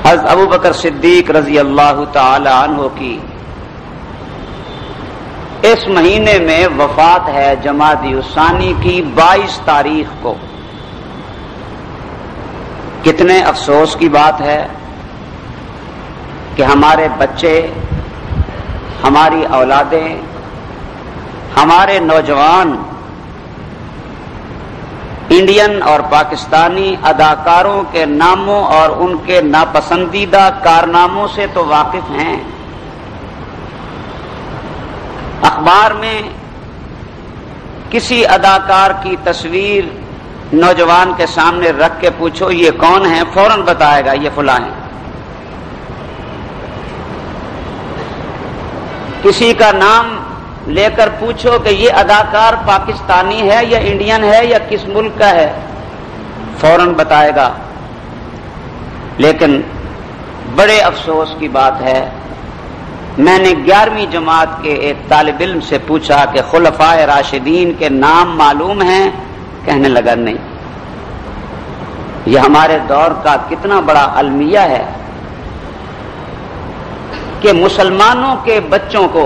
حضرت ابو بکر صدیق رضی اللہ تعالی عنہ کی اس مہینے میں وفات ہے، جمادی الثانی کی 22 تاریخ کو۔ کتنے افسوس کی بات ہے کہ ہمارے بچے، ہماری اولادیں، ہمارے نوجوان انڈین اور پاکستانی اداکاروں کے ناموں اور ان کے ناپسندیدہ کارناموں سے تو واقف ہیں۔ اخبار میں کسی اداکار کی تصویر نوجوان کے سامنے رکھ کے پوچھو یہ کون ہے، فوراً بتائے گا یہ فلاں ہے۔ کسی کا نام لے کر پوچھو کہ یہ اداکار پاکستانی ہے یا انڈین ہے یا کس ملک کا ہے، فوراً بتائے گا۔ لیکن بڑے افسوس کی بات ہے، میں نے 11ویں جماعت کے ایک طالب علم سے پوچھا کہ خلفائے راشدین کے نام معلوم ہیں؟ کہنے لگا نہیں۔ یہ ہمارے دور کا کتنا بڑا المیہ ہے کہ مسلمانوں کے بچوں کو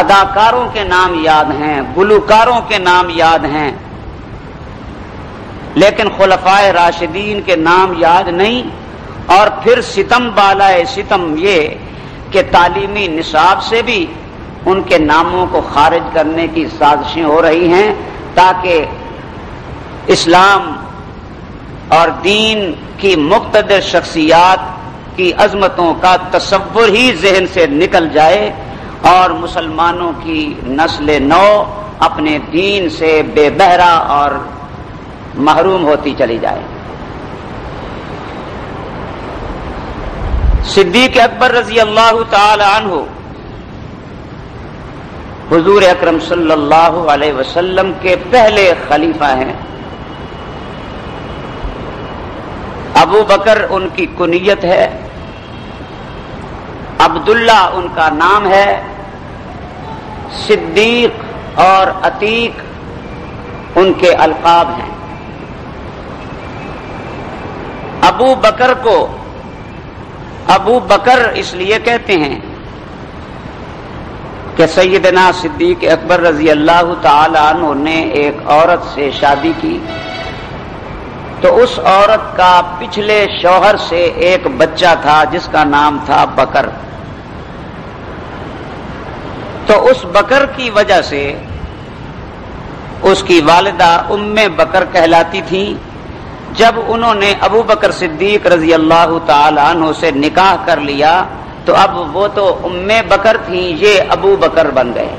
اداکاروں کے نام یاد ہیں، گلوکاروں کے نام یاد ہیں، لیکن خلفائے راشدین کے نام یاد نہیں۔ اور پھر ستم بالائے ستم یہ کہ تعلیمی نصاب سے بھی ان کے ناموں کو خارج کرنے کی سازشیں ہو رہی ہیں تاکہ اسلام اور دین کی مقتدر شخصیات کی عظمتوں کا تصور ہی ذہن سے نکل جائے اور مسلمانوں کی نسل نو اپنے دین سے بے بہرا اور محروم ہوتی چلی جائے۔ صدیق اکبر رضی اللہ تعالی عنہ حضور اکرم صلی اللہ علیہ وسلم کے پہلے خلیفہ ہیں۔ ابو بکر ان کی کنیت ہے، عبداللہ ان کا نام ہے، صدیق اور عتیق ان کے القاب ہیں۔ ابو بکر کو ابو بکر اس لیے کہتے ہیں کہ سیدنا صدیق اکبر رضی اللہ تعالی عنہ نے ایک عورت سے شادی کی تو اس عورت کا پچھلے شوہر سے ایک بچہ تھا جس کا نام تھا بکر، تو اس بکر کی وجہ سے اس کی والدہ ام بکر کہلاتی تھی۔ جب انہوں نے ابو بکر صدیق رضی اللہ تعالی عنہ سے نکاح کر لیا تو اب وہ تو ام بکر تھیں، یہ ابو بکر بن گئے۔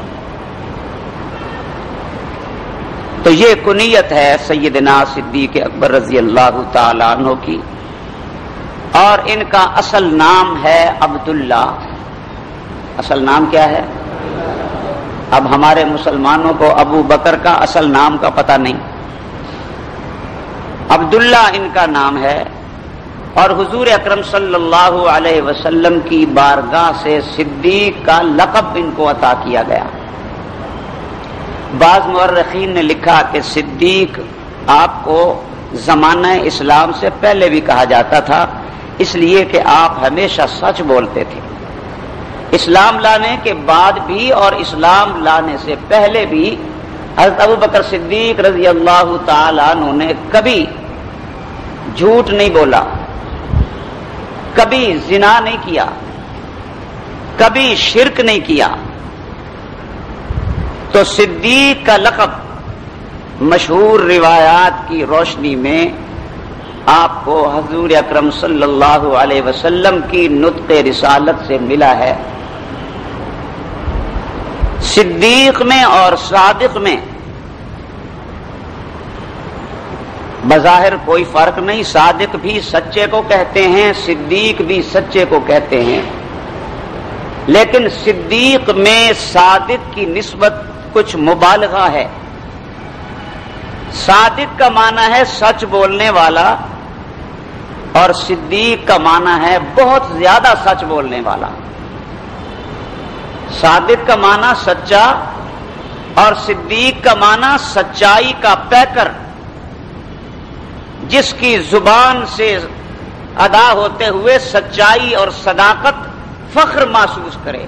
تو یہ کنیت ہے سیدنا صدیق اکبر رضی اللہ تعالی عنہ کی، اور ان کا اصل نام ہے عبداللہ۔ اصل نام کیا ہے؟ اب ہمارے مسلمانوں کو ابو بکر کا اصل نام کا پتہ نہیں، عبداللہ ان کا نام ہے، اور حضور اکرم صلی اللہ علیہ وسلم کی بارگاہ سے صدیق کا لقب ان کو عطا کیا گیا۔ بعض مورخین نے لکھا کہ صدیق آپ کو زمانہ اسلام سے پہلے بھی کہا جاتا تھا، اس لیے کہ آپ ہمیشہ سچ بولتے تھے۔ اسلام لانے کے بعد بھی اور اسلام لانے سے پہلے بھی حضرت ابو بکر صدیق رضی اللہ تعالی عنہ نے کبھی جھوٹ نہیں بولا، کبھی زنا نہیں کیا، کبھی شرک نہیں کیا۔ تو صدیق کا لقب مشہور روایات کی روشنی میں آپ کو حضور اکرم صلی اللہ علیہ وسلم کی نطق رسالت سے ملا ہے۔ صدیق میں اور صادق میں بظاہر کوئی فرق نہیں، صادق بھی سچے کو کہتے ہیں، صدیق بھی سچے کو کہتے ہیں، لیکن صدیق میں صادق کی نسبت کچھ مبالغہ ہے۔ صادق کا معنی ہے سچ بولنے والا، اور صدیق کا معنی ہے بہت زیادہ سچ بولنے والا۔ صادق کا معنی سچا اور صدیق کا معنی سچائی کا پیکر، جس کی زبان سے ادا ہوتے ہوئے سچائی اور صداقت فخر محسوس کرے۔